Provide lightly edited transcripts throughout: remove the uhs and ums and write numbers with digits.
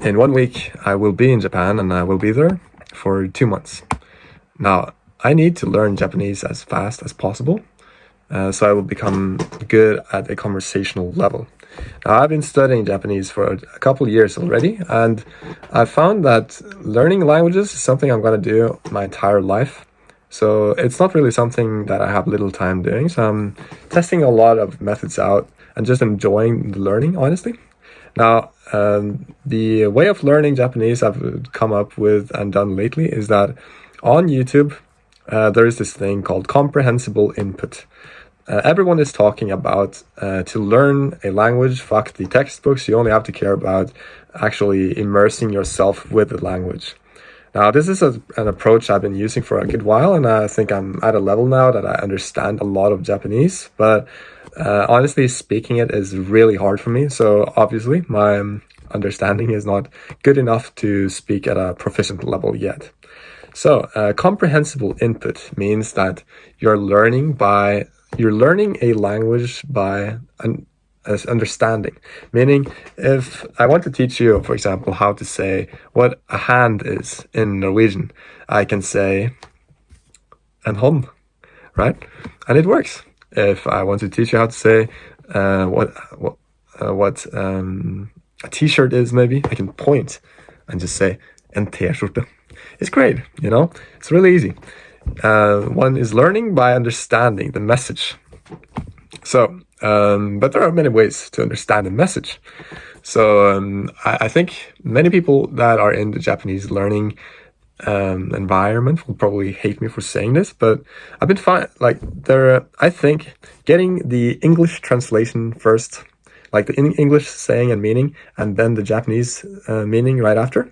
In 1 week, I will be in Japan and I will be there for 2 months. Now, I need to learn Japanese as fast as possible, so I will become good at a conversational level. Now, I've been studying Japanese for a couple of years already, and I found that learning languages is something I'm going to do my entire life. So it's not really something that I have little time doing. So I'm testing a lot of methods out and just enjoying the learning, honestly. Now, the way of learning Japanese I've come up with and done lately is that on YouTube, there is this thing called comprehensible input. Everyone is talking about to learn a language, fuck the textbooks. You only have to care about actually immersing yourself with the language. Now, this is an approach I've been using for a good while, and I think I'm at a level now that I understand a lot of Japanese, but honestly speaking, it is really hard for me. So obviously, my understanding is not good enough to speak at a proficient level yet. So comprehensible input means that you're learning a language by understanding. Meaning, if I want to teach you, for example, how to say what a hand is in Norwegian, I can say en hånd, right? And it works. If I want to teach you how to say what a t-shirt is, maybe I can point and just say en t-skjorte. It's great, It's really easy. One is learning by understanding the message. So, but there are many ways to understand a message. So I think many people that are in the Japanese learning environment will probably hate me for saying this, but I've been fine. I think getting the English translation first, like the English saying and meaning, and then the Japanese meaning right after.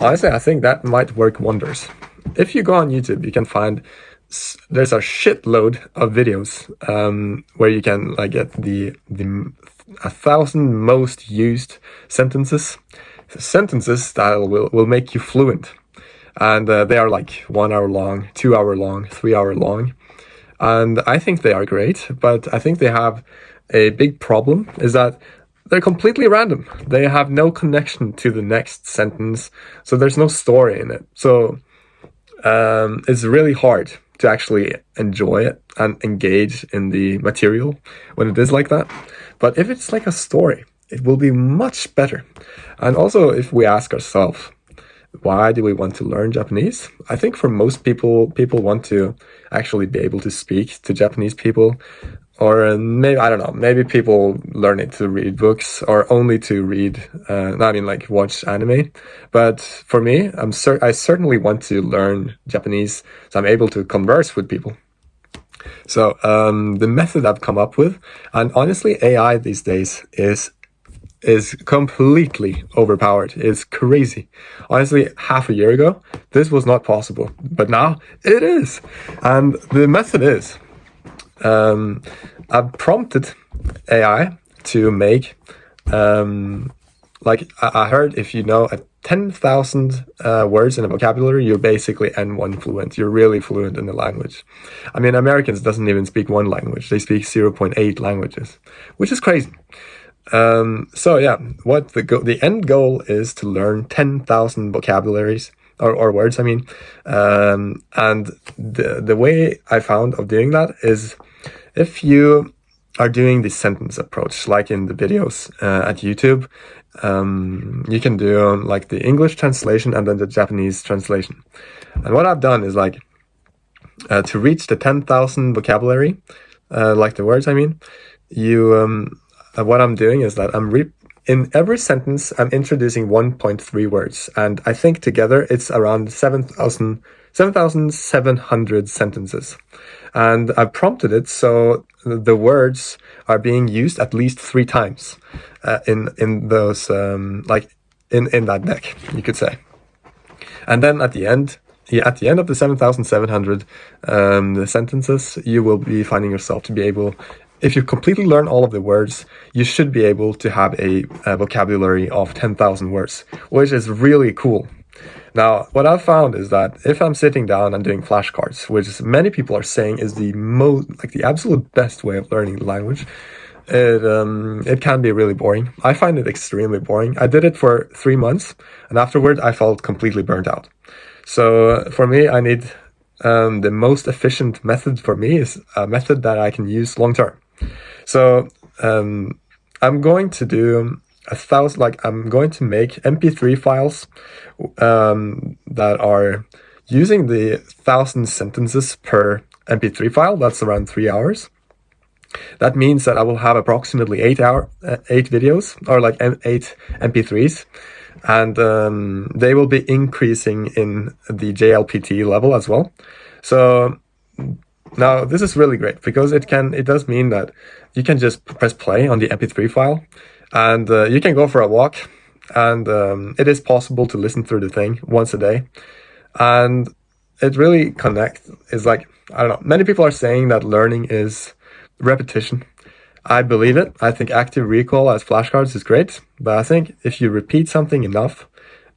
Honestly, I think that might work wonders. If you go on YouTube, you can find there's a shitload of videos where you can get the 1,000 most used sentences that will make you fluent, and they are like 1 hour long, 2 hour long, 3 hour long, and I think they are great. But I think they have a big problem, is that they're completely random. They have no connection to the next sentence, so there's no story in it. So it's really hard to actually enjoy it and engage in the material when it is like that. But if it's like a story, it will be much better. And also, if we ask ourselves, why do we want to learn Japanese? I think for most people want to actually be able to speak to Japanese people. Or maybe, I don't know, maybe people learn it to read books or only to read, watch anime. But for me, I certainly want to learn Japanese so I'm able to converse with people. So the method I've come up with, and honestly, AI these days is completely overpowered. It's crazy. Honestly, half a year ago, this was not possible, but now it is. And the method is, I've prompted AI to make, I heard if you know 10,000 words in a vocabulary, you're basically N1 fluent. You're really fluent in the language. I mean, Americans doesn't even speak one language. They speak 0.8 languages, which is crazy. So yeah, what the end goal is to learn 10,000 vocabularies or words, I mean. And the way I found of doing that is, if you are doing the sentence approach, like in the videos at YouTube, you can do like the English translation and then the Japanese translation. And what I've done is to reach the 10,000 vocabulary, like the words, I mean, what I'm doing is that in every sentence, I'm introducing 1.3 words. And I think together it's around 7,700 sentences. And I've prompted it so the words are being used at least 3 times in those, in that deck, you could say. And then at the end of the 7,700 the sentences, you will be finding yourself to be able, if you completely learn all of the words, you should be able to have a vocabulary of 10,000 words, which is really cool. Now, what I've found is that if I'm sitting down and doing flashcards, which many people are saying is the absolute best way of learning the language, it can be really boring. I find it extremely boring. I did it for 3 months, and afterward I felt completely burnt out. So for me, I need the most efficient method for me is a method that I can use long term. So I'm going to do 1,000. Like I'm going to make MP3 files that are using the 1,000 sentences per MP3 file. That's around 3 hours. That means that I will have approximately 8 videos, or like 8 MP3s, and they will be increasing in the JLPT level as well. So now this is really great because it does mean that you can just press play on the MP3 file, and you can go for a walk, and it is possible to listen through the thing once a day, and it really is like, I don't know, many people are saying that learning is repetition. I believe it. I think active recall as flashcards is great, but I think if you repeat something enough,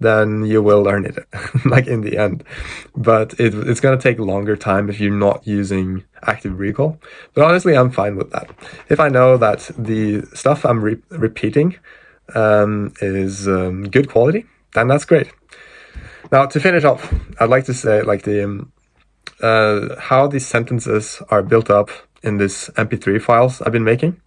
then you will learn it, like in the end. But it's going to take longer time if you're not using active recall. But honestly, I'm fine with that. If I know that the stuff I'm repeating is good quality, then that's great. Now, to finish off, I'd like to say like how these sentences are built up in this MP3 files I've been making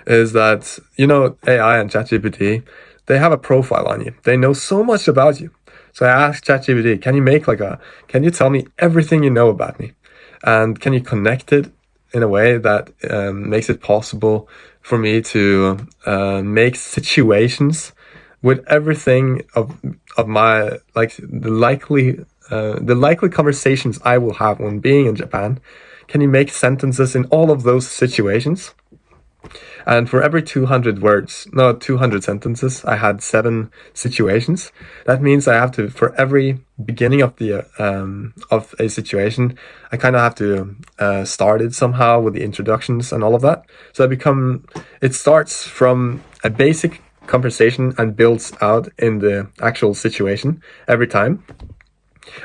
is that, AI and ChatGPT, they have a profile on you. They know so much about you. So I asked ChatGPT, can you tell me everything you know about me? And can you connect it in a way that makes it possible for me to make situations with everything of my, like the likely conversations I will have when being in Japan. Can you make sentences in all of those situations? And for every 200 sentences, I had 7 situations. That means I have to, for every beginning of a situation, I kind of have to start it somehow with the introductions and all of that. So it starts from a basic conversation and builds out in the actual situation every time.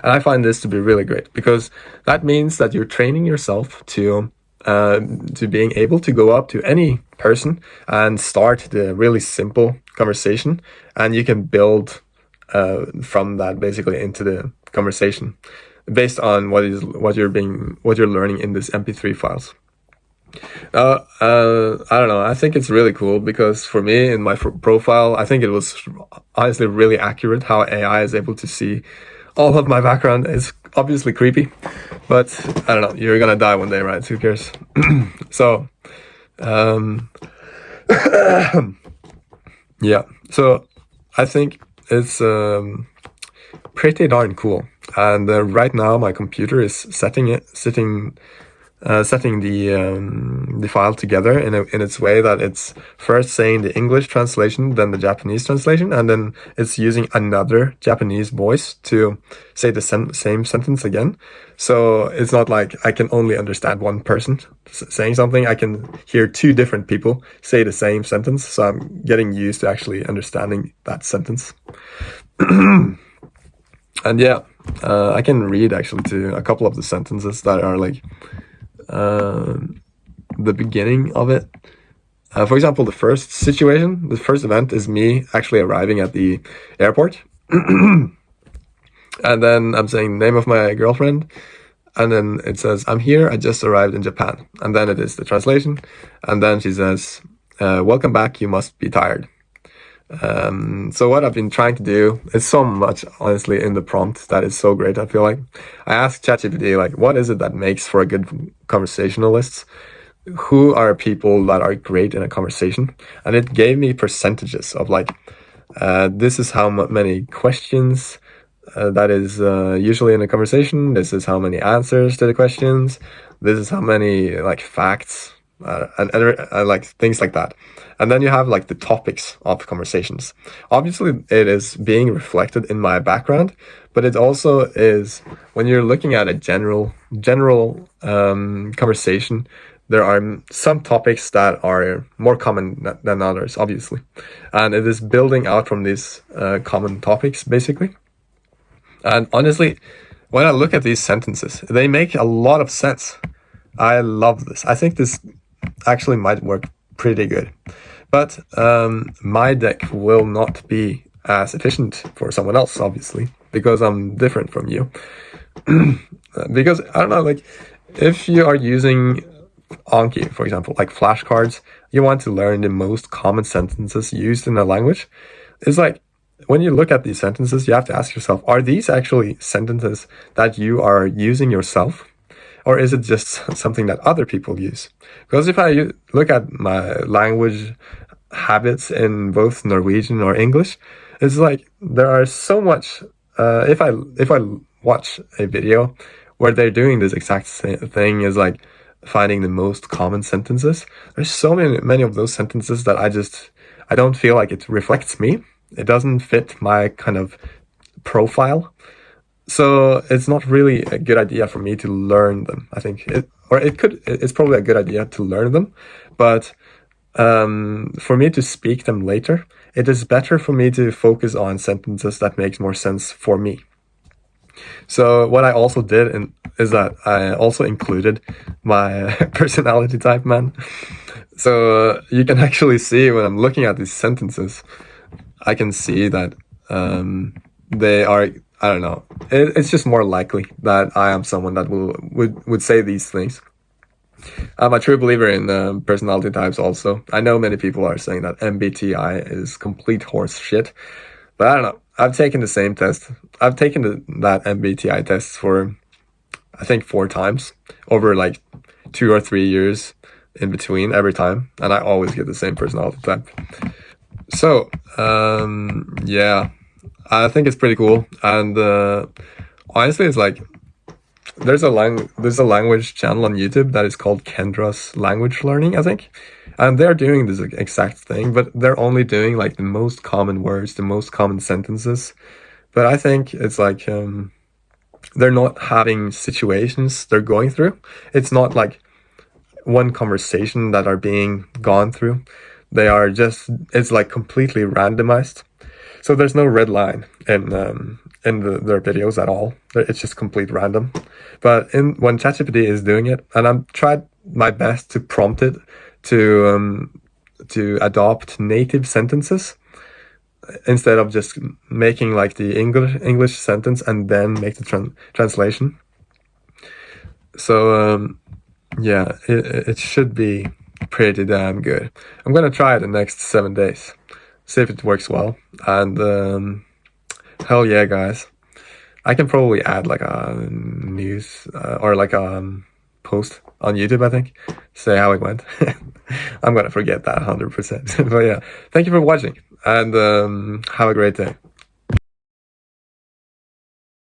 And I find this to be really great because that means that you're training yourself to being able to go up to any person and start the really simple conversation, and you can build from that basically into the conversation based on what you're learning in this MP3 files. I don't know. I think it's really cool because for me in my profile, I think it was honestly really accurate how AI is able to see all of my background. Is obviously creepy, but I don't know. You're gonna die one day, right? Who cares? So, yeah. So I think it's pretty darn cool. And right now my computer is setting the file together in its way that it's first saying the English translation, then the Japanese translation, and then it's using another Japanese voice to say the same sentence again. So it's not like I can only understand one person saying something. I can hear 2 different people say the same sentence. So I'm getting used to actually understanding that sentence. And yeah, I can read actually to a couple of the sentences that are like the beginning of it. For example, the first event is me actually arriving at the airport. And then I'm saying the name of my girlfriend, and then it says, I'm here, I just arrived in Japan. And then it is the translation, and then she says, welcome back, you must be tired. So what I've been trying to do is so much, honestly, in the prompt that is so great. I feel like I asked ChatGPT, like, what is it that makes for a good conversationalist? Who are people that are great in a conversation? And it gave me percentages of like, this is how many questions that is usually in a conversation. This is how many answers to the questions. This is how many like facts and like things like that. And then you have like the topics of conversations. Obviously, it is being reflected in my background, but it also is when you're looking at a general conversation. There are some topics that are more common than others, obviously, and it is building out from these common topics basically. And honestly, when I look at these sentences, they make a lot of sense. I love this. I think this actually might work pretty good. But my deck will not be as efficient for someone else, obviously, because I'm different from you. Because, I don't know, like, if you are using Anki, for example, like flashcards, you want to learn the most common sentences used in a language. It's like, when you look at these sentences, you have to ask yourself, are these actually sentences that you are using yourself? Or is it just something that other people use? Because if I look at my language habits in both Norwegian or English, it's like there are so much. If I watch a video where they're doing this exact same thing, is like finding the most common sentences. There's so many of those sentences that I don't feel like it reflects me. It doesn't fit my kind of profile. So it's not really a good idea for me to learn them. I think it's probably a good idea to learn them, but for me to speak them later, it is better for me to focus on sentences that makes more sense for me. So what I also did is that I also included my personality type, man. So you can actually see when I'm looking at these sentences, I can see that they are, I don't know, it's just more likely that I am someone that would say these things. I'm a true believer in personality types also. I know many people are saying that MBTI is complete horse shit, but I don't know. I've taken the same test. I've taken that MBTI test for, I think, 4 times over like 2 or 3 years in between every time, and I always get the same personality type. So, yeah, I think it's pretty cool, and honestly, it's like there's a language channel on YouTube that is called Kendra's Language Learning, I think, and they're doing this exact thing, but they're only doing like the most common words, the most common sentences. But I think it's like they're not having situations they're going through. It's not like one conversation that are being gone through. They are just, it's like completely randomized. So there's no red line in their videos at all. It's just complete random. But when ChatGPT is doing it, and I've tried my best to prompt it to adopt native sentences instead of just making like the English sentence and then make the translation. So yeah, it should be pretty damn good. I'm gonna try it the next 7 days, see if it works well, and hell yeah, guys. I can probably add like a news or like a post on YouTube, I think, say how it went. I'm gonna forget that 100%. But yeah, thank you for watching, and have a great day.